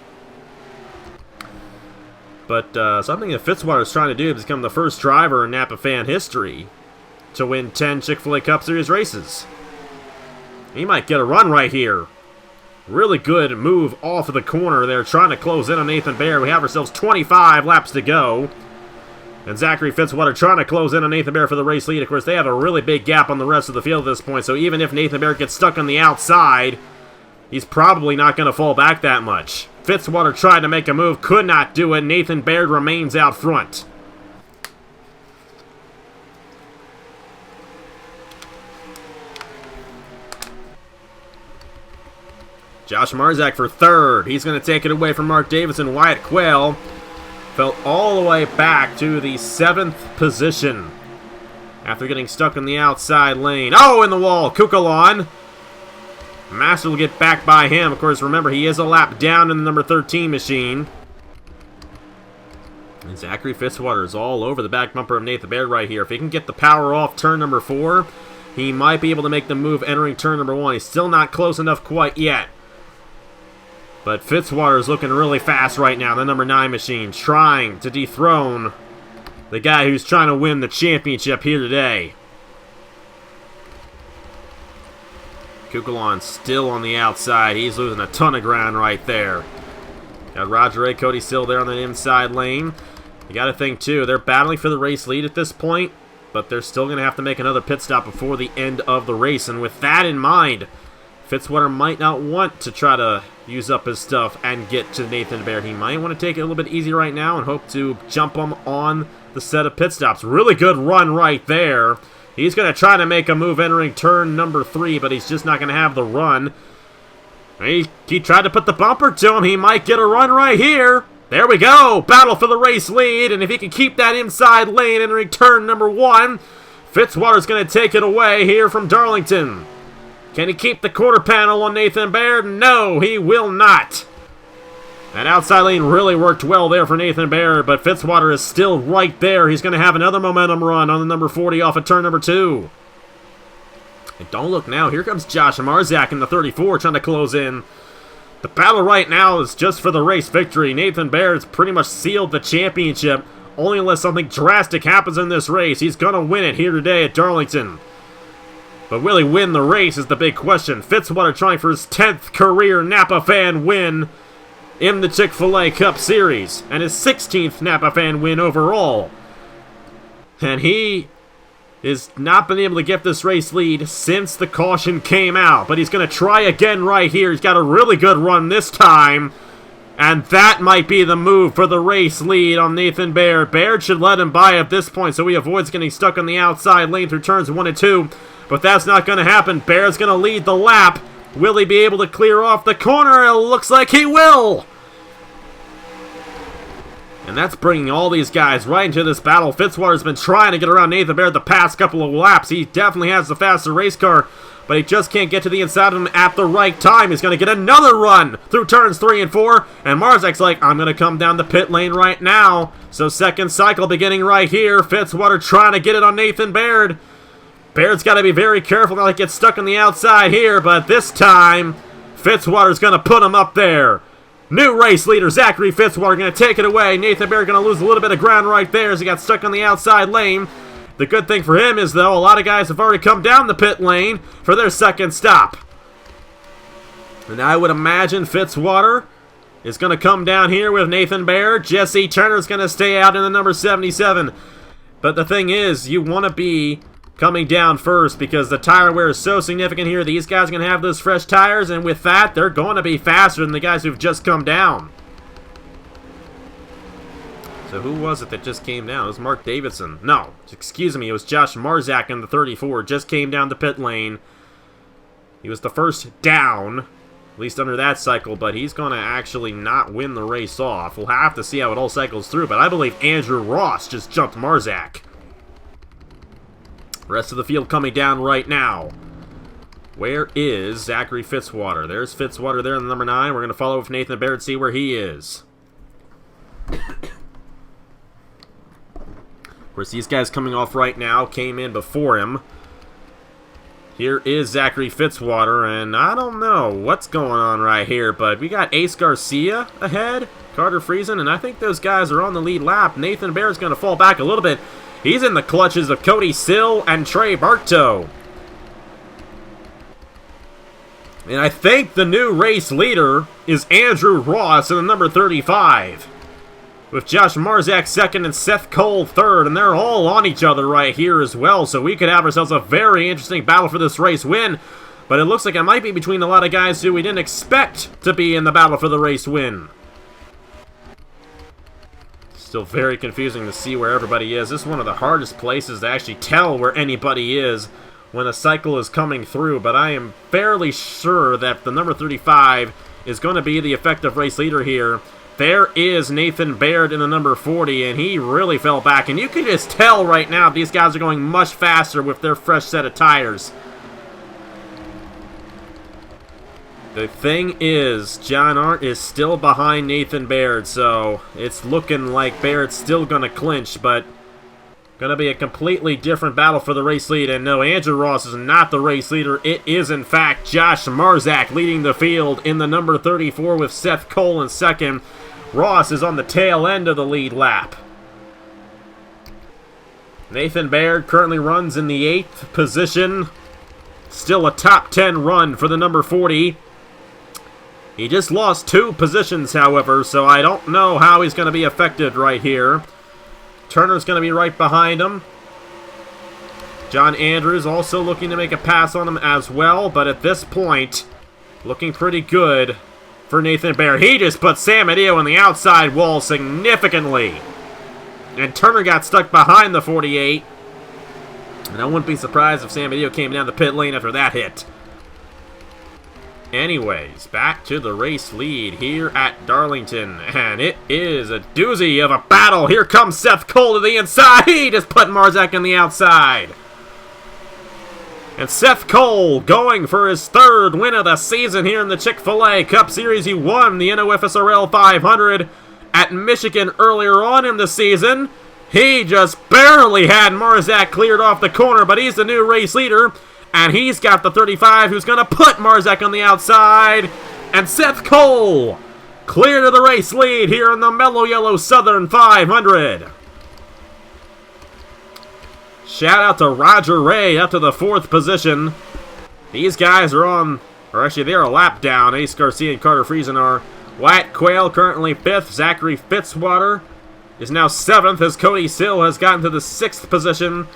But something that Fitzwater is trying to do is become the first driver in Napa fan history to win 10 Chick-fil-A Cup Series races. He might get a run right here. Really good move off of the corner there, trying to close in on Nathan Baird. We have ourselves 25 laps to go. And Zachary Fitzwater trying to close in on Nathan Baird for the race lead. Of course, they have a really big gap on the rest of the field at this point, so even if Nathan Baird gets stuck on the outside, he's probably not going to fall back that much. Fitzwater tried to make a move, could not do it. Nathan Baird remains out front. Josh Marzak for 3rd. He's going to take it away from Mark Davidson. Wyatt Quayle fell all the way back to the 7th position after getting stuck in the outside lane. Oh, in the wall. Kukulon. Master will get back by him. Of course, remember, he is a lap down in the number 13 machine. And Zachary Fitzwater is all over the back bumper of Nathan Baird right here. If he can get the power off turn number 4, he might be able to make the move entering turn number 1. He's still not close enough quite yet. But Fitzwater is looking really fast right now, the number 9 machine, trying to dethrone the guy who's trying to win the championship here today. Kukulon still on the outside. He's losing a ton of ground right there. Got Roger Ray, Cody Sill there on the inside lane. You got to think, too, they're battling for the race lead at this point, but they're still going to have to make another pit stop before the end of the race. And with that in mind, Fitzwater might not want to try to use up his stuff and get to Nathan Baird. He might want to take it a little bit easy right now and hope to jump him on the set of pit stops. Really good run right there. He's going to try to make a move entering turn number 3, but he's just not going to have the run. He tried to put the bumper to him. He might get a run right here. There we go. Battle for the race lead, and if he can keep that inside lane entering turn number 1, Fitzwater's going to take it away here from Darlington. Can he keep the quarter panel on Nathan Baird? No, he will not. That outside lane really worked well there for Nathan Baird, but Fitzwater is still right there. He's going to have another momentum run on the number 40 off of turn number 2. And don't look now. Here comes Josh Marzak in the 34 trying to close in. The battle right now is just for the race victory. Nathan Baird's pretty much sealed the championship. Only unless something drastic happens in this race. He's going to win it here today at Darlington. But will he win the race is the big question. Fitzwater trying for his 10th career Napa fan win in the Chick-fil-A Cup Series. And his 16th Napa fan win overall. And he has not been able to get this race lead since the caution came out. But he's going to try again right here. He's got a really good run this time. And that might be the move for the race lead on Nathan Baird. Baird should let him by at this point so he avoids getting stuck on the outside lane through turns 1 and 2. But that's not going to happen. Baird's going to lead the lap. Will he be able to clear off the corner? It looks like he will. And that's bringing all these guys right into this battle. Fitzwater's been trying to get around Nathan Baird the past couple of laps. He definitely has the faster race car, but he just can't get to the inside of him at the right time. He's going to get another run through turns 3 and 4, and Marzak's like, I'm going to come down the pit lane right now. So second cycle beginning right here. Fitzwater trying to get it on Nathan Baird. Baird's got to be very careful not to get stuck on the outside here, but this time, Fitzwater's going to put him up there. New race leader, Zachary Fitzwater, going to take it away. Nathan Baird going to lose a little bit of ground right there as he got stuck on the outside lane. The good thing for him is, though, a lot of guys have already come down the pit lane for their second stop. And I would imagine Fitzwater is going to come down here with Nathan Baird. Jesse Turner's going to stay out in the number 77. But the thing is, you want to be coming down first because the tire wear is so significant here. These guys are going to have those fresh tires, and with that, they're going to be faster than the guys who've just come down. So who was it that just came down? It was Mark Davidson. No, excuse me, it was Josh Marzak in the 34. Just came down the pit lane. He was the first down, at least under that cycle, but he's going to actually not win the race off. We'll have to see how it all cycles through, but I believe Andrew Ross just jumped Marzak. Rest of the field coming down right now. Where is Zachary Fitzwater? There's Fitzwater there in the number 9. We're going to follow with Nathan Baird, see where he is. Of course, these guys coming off right now came in before him. Here is Zachary Fitzwater, and I don't know what's going on right here, but we got Ace Garcia ahead, Carter Friesen, and I think those guys are on the lead lap. Nathan Baird's going to fall back a little bit. He's in the clutches of Cody Sill and Trey Bartow. And I think the new race leader is Andrew Ross in the number 35. With Josh Marzak second and Seth Cole third. And they're all on each other right here as well. So we could have ourselves a very interesting battle for this race win. But it looks like it might be between a lot of guys who we didn't expect to be in the battle for the race win. Still very confusing to see where everybody is. This is one of the hardest places to actually tell where anybody is when a cycle is coming through, but I am fairly sure that the number 35 is going to be the effective race leader here. There is Nathan Baird in the number 40, and he really fell back, and you can just tell right now these guys are going much faster with their fresh set of tires. The thing is, John Arndt is still behind Nathan Baird, so it's looking like Baird's still going to clinch, but going to be a completely different battle for the race lead. And no, Andrew Ross is not the race leader. It is, in fact, Josh Marzak leading the field in the number 34 with Seth Cole in second. Ross is on the tail end of the lead lap. Nathan Baird currently runs in the 8th position. Still a top 10 run for the number 40. He just lost 2 positions, however, so I don't know how he's going to be affected right here. Turner's going to be right behind him. John Andrews also looking to make a pass on him as well, but at this point, looking pretty good for Nathan Baird. He just put San Mateo on the outside wall significantly. And Turner got stuck behind the 48. And I wouldn't be surprised if San Mateo came down the pit lane after that hit. Anyways, back to the race lead here at Darlington. And it is a doozy of a battle. Here comes Seth Cole to the inside. He just put Marzak on the outside. And Seth Cole going for his third win of the season here in the Chick-fil-A Cup Series. He won the NOFSRL 500 at Michigan earlier on in the season. He just barely had Marzak cleared off the corner, but he's the new race leader. And he's got the 35 who's going to put Marzak on the outside. And Seth Cole clear to the race lead here in the Mello Yello Southern 500. Shout out to Roger Ray up to the 4th position. These guys are on, or actually they're a lap down. Ace Garcia and Carter Friesen are. Wyatt Quayle currently 5th. Zachary Fitzwater is now 7th as Cody Sill has gotten to the 6th position.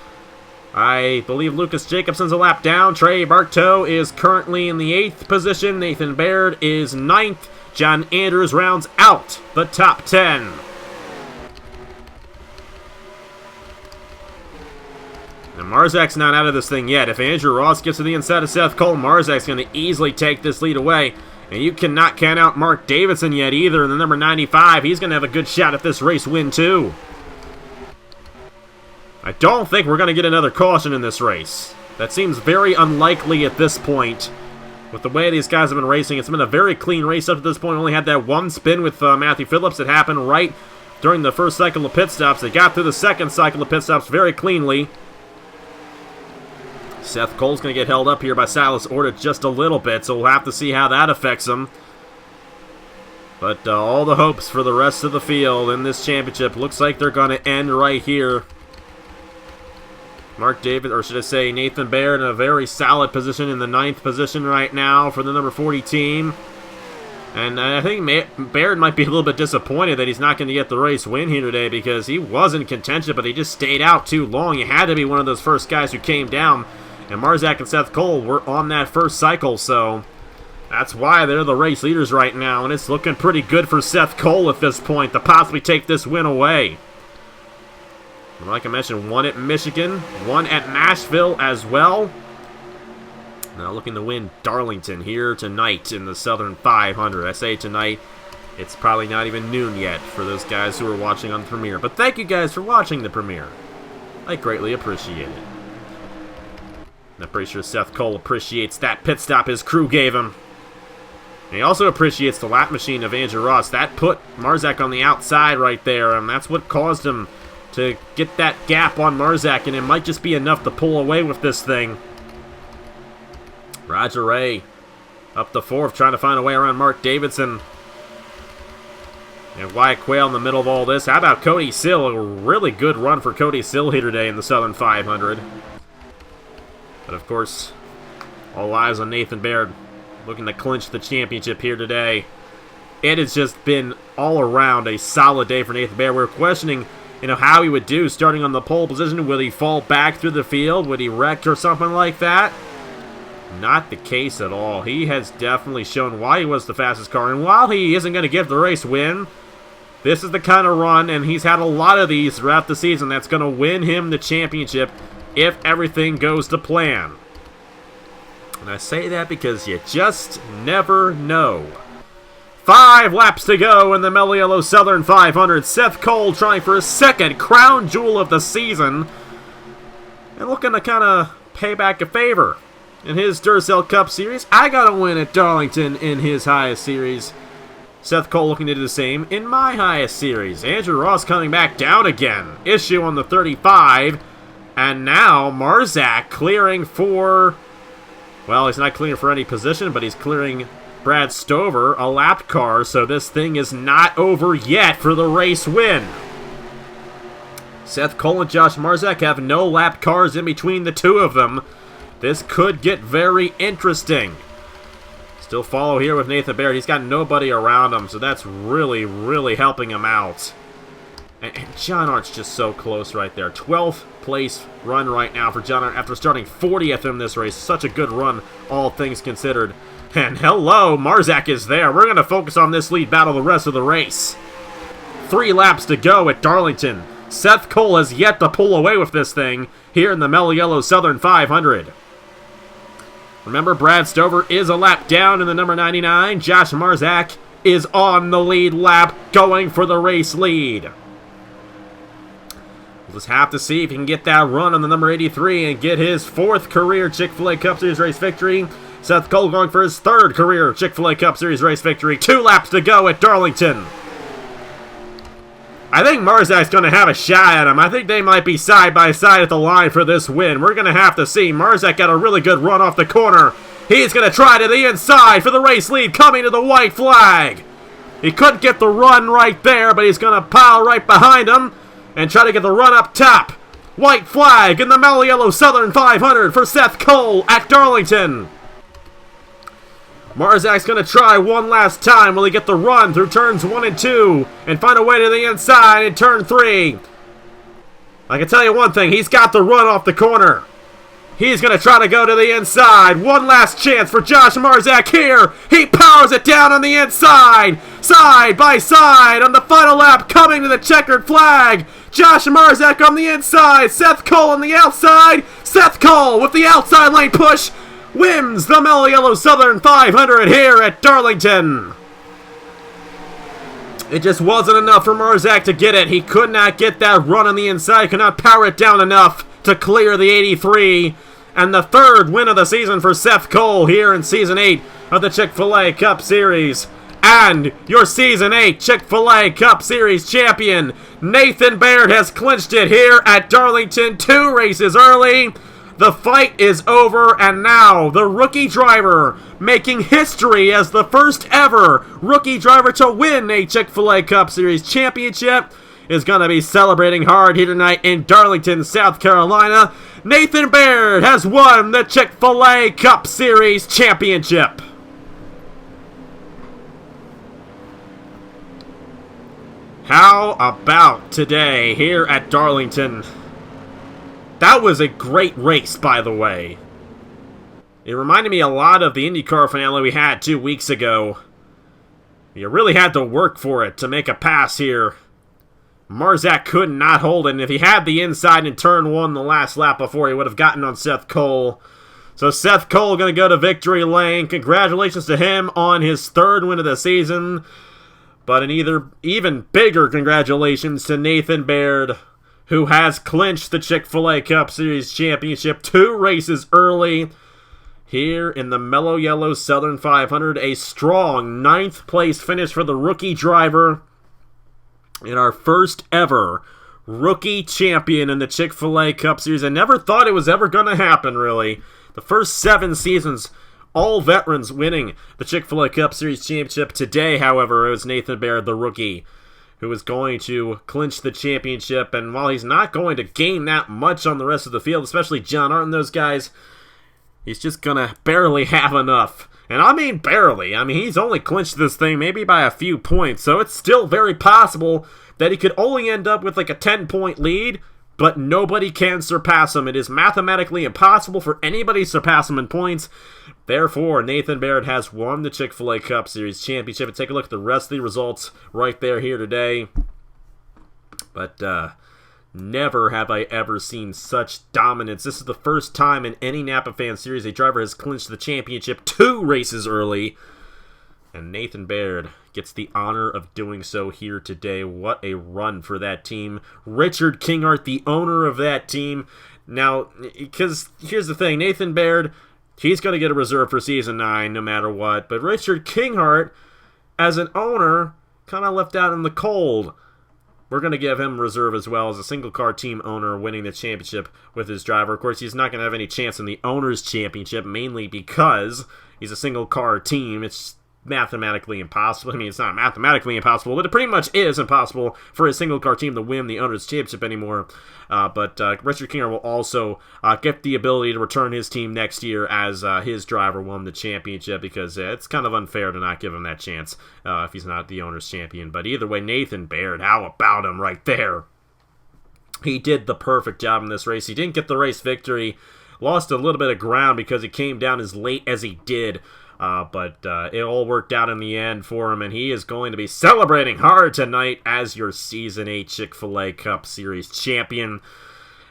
I believe Lucas Jacobson's a lap down. Trey Bartow is currently in the 8th position. Nathan Baird is 9th. John Andrews rounds out the top 10. And Marzak's not out of this thing yet. If Andrew Ross gets to the inside of Seth Cole, Marzak's going to easily take this lead away. And you cannot count out Mark Davidson yet either in the number 95. He's going to have a good shot at this race win too. I don't think we're going to get another caution in this race. That seems very unlikely at this point. With the way these guys have been racing, it's been a very clean race up to this point. We only had that one spin with Matthew Phillips that happened right during the first cycle of pit stops. They got through the second cycle of pit stops very cleanly. Seth Cole's going to get held up here by Silas Orta just a little bit, so we'll have to see how that affects him. But all the hopes for the rest of the field in this championship looks like they're going to end right here. Mark David, or should I say Nathan Baird, in a very solid position in the 9th position right now for the number 40 team. And I think Baird might be a little bit disappointed that he's not going to get the race win here today because he was in contention, but he just stayed out too long. He had to be one of those first guys who came down. And Marzak and Seth Cole were on that first cycle, so that's why they're the race leaders right now. And it's looking pretty good for Seth Cole at this point to possibly take this win away. Like I mentioned, one at Michigan, one at Nashville as well. Now looking to win Darlington here tonight in the Southern 500. I say tonight, it's probably not even noon yet for those guys who are watching on the premiere. But thank you guys for watching the premiere. I greatly appreciate it. I'm pretty sure Seth Cole appreciates that pit stop his crew gave him. And he also appreciates the lap machine of Andrew Ross. That put Marzak on the outside right there, and that's what caused him to get that gap on Marzak, and it might just be enough to pull away with this thing. Roger Ray up the 4th, trying to find a way around Mark Davidson. And Wyatt Quayle in the middle of all this. How about Cody Sill? A really good run for Cody Sill here today in the Southern 500. But of course, all eyes on Nathan Baird, looking to clinch the championship here today. It has just been all around a solid day for Nathan Baird. We're questioning, how he would do starting on the pole position. Would he fall back through the field? Would he wreck or something like that? Not the case at all. He has definitely shown why he was the fastest car. And while he isn't going to get the race win, this is the kind of run, and he's had a lot of these throughout the season, that's going to win him the championship if everything goes to plan. And I say that because you just never know. 5 laps to go in the Mello Yello Southern 500. Seth Cole trying for his second crown jewel of the season. And looking to kind of pay back a favor. In his Duracell Cup Series, I got a win at Darlington in his highest series. Seth Cole looking to do the same in my highest series. Andrew Ross coming back down again. Issue on the 35. And now Marzak clearing for, well, he's not clearing for any position, but he's clearing Brad Stover, a lap car, so this thing is not over yet for the race win. Seth Cole and Josh Marzak have no lap cars in between the two of them. This could get very interesting. Still follow here with Nathan Baird. He's got nobody around him, so that's really, really helping him out. And John Arndt's just so close right there. 12th place run right now for John Arndt after starting 40th in this race. Such a good run, all things considered. And hello, Marzak is there. We're going to focus on this lead battle the rest of the race. 3 laps to go at Darlington. Seth Cole has yet to pull away with this thing here in the Mello Yello Southern 500. Remember, Brad Stover is a lap down in the number 99. Josh Marzak is on the lead lap, going for the race lead. We'll just have to see if he can get that run on the number 83 and get his 4th career Chick-fil-A Cup Series race victory. Seth Cole going for his 3rd career Chick-fil-A Cup Series race victory. 2 laps to go at Darlington. I think Marzak's going to have a shot at him. I think they might be side by side at the line for this win. We're going to have to see. Marzak got a really good run off the corner. He's going to try to the inside for the race lead, coming to the white flag. He couldn't get the run right there, but he's going to pile right behind him and try to get the run up top. White flag in the Mello Yello Southern 500 for Seth Cole at Darlington. Marzak's going to try one last time. Will he get the run through turns 1 and 2 and find a way to the inside in turn 3? I can tell you one thing. He's got the run off the corner. He's going to try to go to the inside. One last chance for Josh Marzak here. He powers it down on the inside. Side by side on the final lap, coming to the checkered flag. Josh Marzak on the inside. Seth Cole on the outside. Seth Cole with the outside lane push wins the Mello Yello Southern 500 here at Darlington. It just wasn't enough for Marzak to get it. He could not get that run on the inside. Could not power it down enough to clear the 83. And the 3rd win of the season for Seth Cole here in Season 8 of the Chick-fil-A Cup Series. And your Season 8 Chick-fil-A Cup Series champion, Nathan Baird, has clinched it here at Darlington 2 races early. The fight is over, and now the rookie driver making history as the first ever rookie driver to win a Chick-fil-A Cup Series championship is going to be celebrating hard here tonight in Darlington, South Carolina. Nathan Baird has won the Chick-fil-A Cup Series championship. How about today here at Darlington? That was a great race, by the way. It reminded me a lot of the IndyCar finale we had 2 weeks ago. You really had to work for it to make a pass here. Marzak could not hold it, and if he had the inside in turn 1 the last lap before, he would have gotten on Seth Cole. So Seth Cole going to go to victory lane. Congratulations to him on his 3rd win of the season. But an even bigger congratulations to Nathan Baird, who has clinched the Chick-fil-A Cup Series championship 2 races early here in the Mello Yello Southern 500. A strong 9th place finish for the rookie driver in our first ever rookie champion in the Chick-fil-A Cup Series. I never thought it was ever going to happen, really. The first 7 seasons, all veterans winning the Chick-fil-A Cup Series championship. Today, however, it was Nathan Baird, the rookie, who is going to clinch the championship. And while he's not going to gain that much on the rest of the field, especially John Arndt and those guys, he's just going to barely have enough. And I mean barely. I mean, he's only clinched this thing maybe by a few points, so it's still very possible that he could only end up with like a 10-point lead, but nobody can surpass him. It is mathematically impossible for anybody to surpass him in points. Therefore, Nathan Baird has won the Chick-fil-A Cup Series championship. And take a look at the rest of the results right there here today. But never have I ever seen such dominance. This is the first time in any Napa Fan Series a driver has clinched the championship 2 races early. And Nathan Baird gets the honor of doing so here today. What a run for that team. Richard Kinghart, the owner of that team. Now, because here's the thing, Nathan Baird, he's going to get a reserve for Season 9 no matter what. But Richard Kinghart, as an owner, kind of left out in the cold. We're going to give him reserve as well as a single-car team owner winning the championship with his driver. Of course, he's not going to have any chance in the owner's championship, mainly because he's a single-car team. It's mathematically impossible. I mean, it's not mathematically impossible, but it pretty much is impossible for a single-car team to win the owner's championship anymore. But Richard Kinghart will also get the ability to return his team next year as his driver won the championship, because it's kind of unfair to not give him that chance if he's not the owner's champion. But either way, Nathan Baird, how about him right there? He did the perfect job in this race. He didn't get the race victory, lost a little bit of ground because he came down as late as he did. But it all worked out in the end for him, and he is going to be celebrating hard tonight as your Season 8 Chick-fil-A Cup Series champion.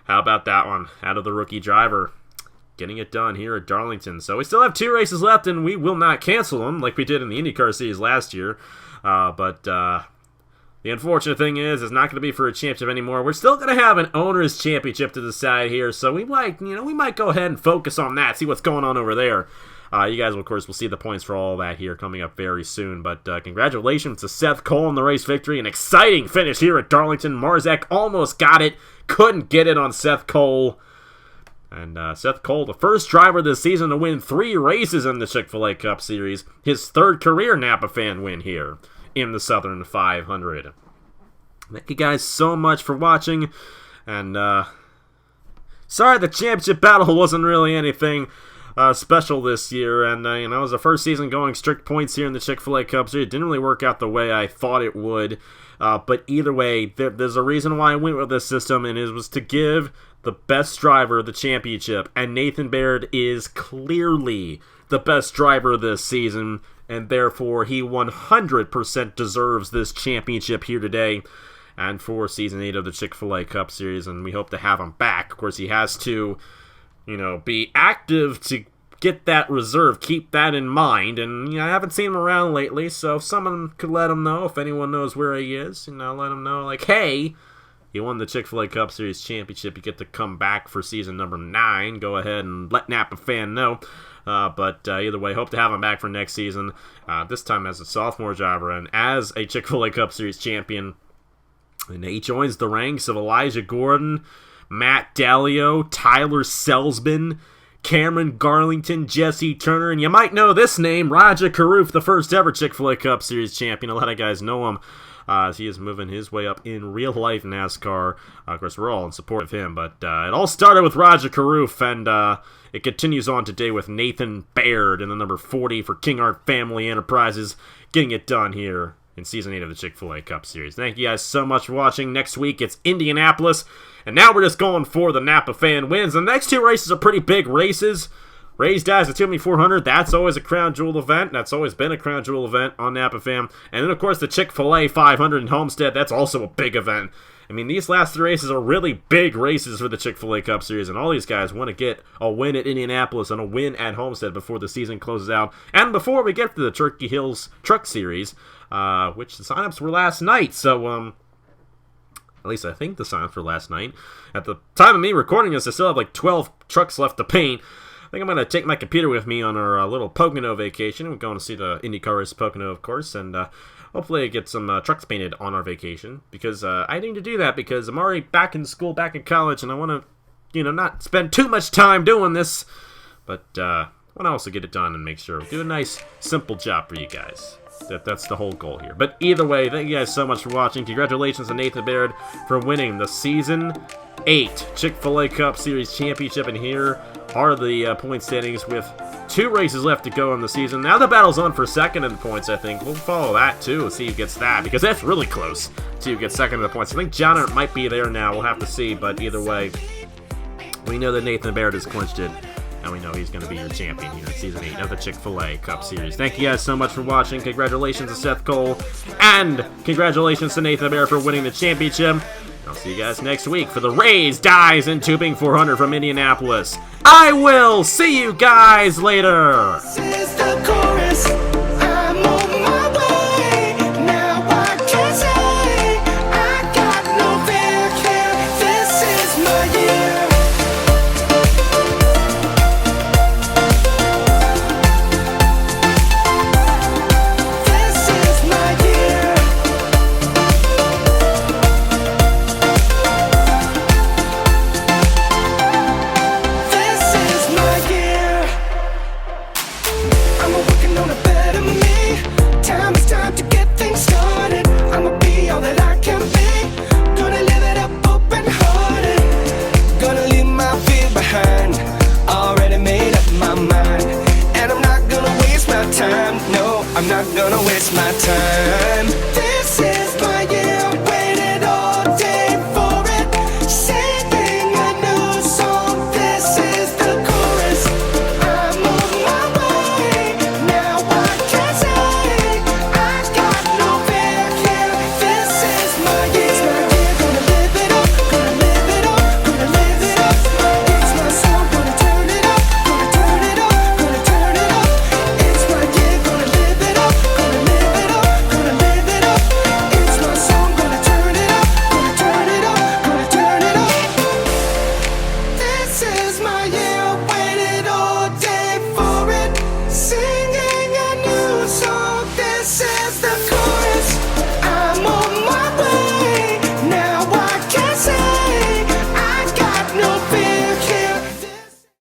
How about that one? Out of the rookie driver. Getting it done here at Darlington. So we still have 2 races left, and we will not cancel them like we did in the IndyCar Series last year. But the unfortunate thing is, it's not going to be for a championship anymore. We're still going to have an owner's championship to decide here, so we might go ahead and focus on that, see what's going on over there. You guys, of course, will see the points for all that here coming up very soon. But congratulations to Seth Cole on the race victory. An exciting finish here at Darlington. Marzak almost got it, couldn't get it on Seth Cole. And Seth Cole, the first driver this season to win 3 races in the Chick-fil-A Cup Series. His 3rd career Napa fan win here in the Southern 500. Thank you guys so much for watching. And sorry the championship battle wasn't really anything special this year. And it was the first season going strict points here in the Chick-fil-A Cup Series. It didn't really work out the way I thought it would. But either way, there's a reason why I went with this system, and it was to give the best driver the championship. And Nathan Baird is clearly the best driver this season, and therefore he 100% deserves this championship here today and for Season 8 of the Chick-fil-A Cup Series, and we hope to have him back. Of course, he has to, be active to get that reserve, keep that in mind, and I haven't seen him around lately, so if someone could let him know, if anyone knows where he is, let him know, hey, you won the Chick-fil-A Cup Series championship, you get to come back for season number 9, go ahead and let Napa fan know. But either way, hope to have him back for next season, this time as a sophomore driver and as a Chick-fil-A Cup Series champion. And he joins the ranks of Elijah Gordon, Matt Dalio, Tyler Selsman, Cameron Garlington, Jesse Turner, and you might know this name, Raja Karuf, the first ever Chick-fil-A Cup Series champion. A lot of guys know him. As he is moving his way up in real-life NASCAR. Of course, we're all in support of him, but it all started with Raja Karuf, and it continues on today with Nathan Baird in the number 40 for King Art Family Enterprises, getting it done here in Season 8 of the Chick-fil-A Cup Series. Thank you guys so much for watching. Next week, it's Indianapolis, and now we're just going for the Napa fan wins. The next 2 races are pretty big races. Raised Eyes, the Timmy 400, that's always a crown jewel event. That's always been a crown jewel event on Napa Fam. And then, of course, the Chick-fil-A 500 in Homestead, that's also a big event. I mean, these last 3 races are really big races for the Chick-fil-A Cup Series, and all these guys want to get a win at Indianapolis and a win at Homestead before the season closes out. And before we get to the Turkey Hills Truck Series, which the signups were last night, so, at least I think the signups were last night. At the time of me recording this, I still have like 12 trucks left to paint. I think I'm going to take my computer with me on our little Pocono vacation. We're going to see the IndyCar race Pocono, of course, and hopefully get some trucks painted on our vacation, because I need to do that because I'm already back in school, back in college, and I want to, not spend too much time doing this, but I want to also get it done and make sure we do a nice, simple job for you guys. That's the whole goal here. But either way, thank you guys so much for watching. Congratulations to Nathan Baird for winning the Season 8 Chick-fil-A Cup Series Championship, and here are the point standings with 2 races left to go in the season. Now the battle's on for second in the points, I think. We'll follow that, too, see who gets that, because that's really close to who gets second in the points. I think John Arndt might be there now. We'll have to see, but either way, we know that Nathan Baird has clinched it, and we know he's going to be your champion here in Season 8 of the Chick-fil-A Cup Series. Thank you guys so much for watching. Congratulations to Seth Cole, and congratulations to Nathan Baird for winning the championship. I'll see you guys next week for the Raised Eyes and Tubing 400 from Indianapolis. I will see you guys later. This is the chorus. I'm on my way. Now I can say I got no fear. This is my year. This is my year. This is my year. I'm a is my year.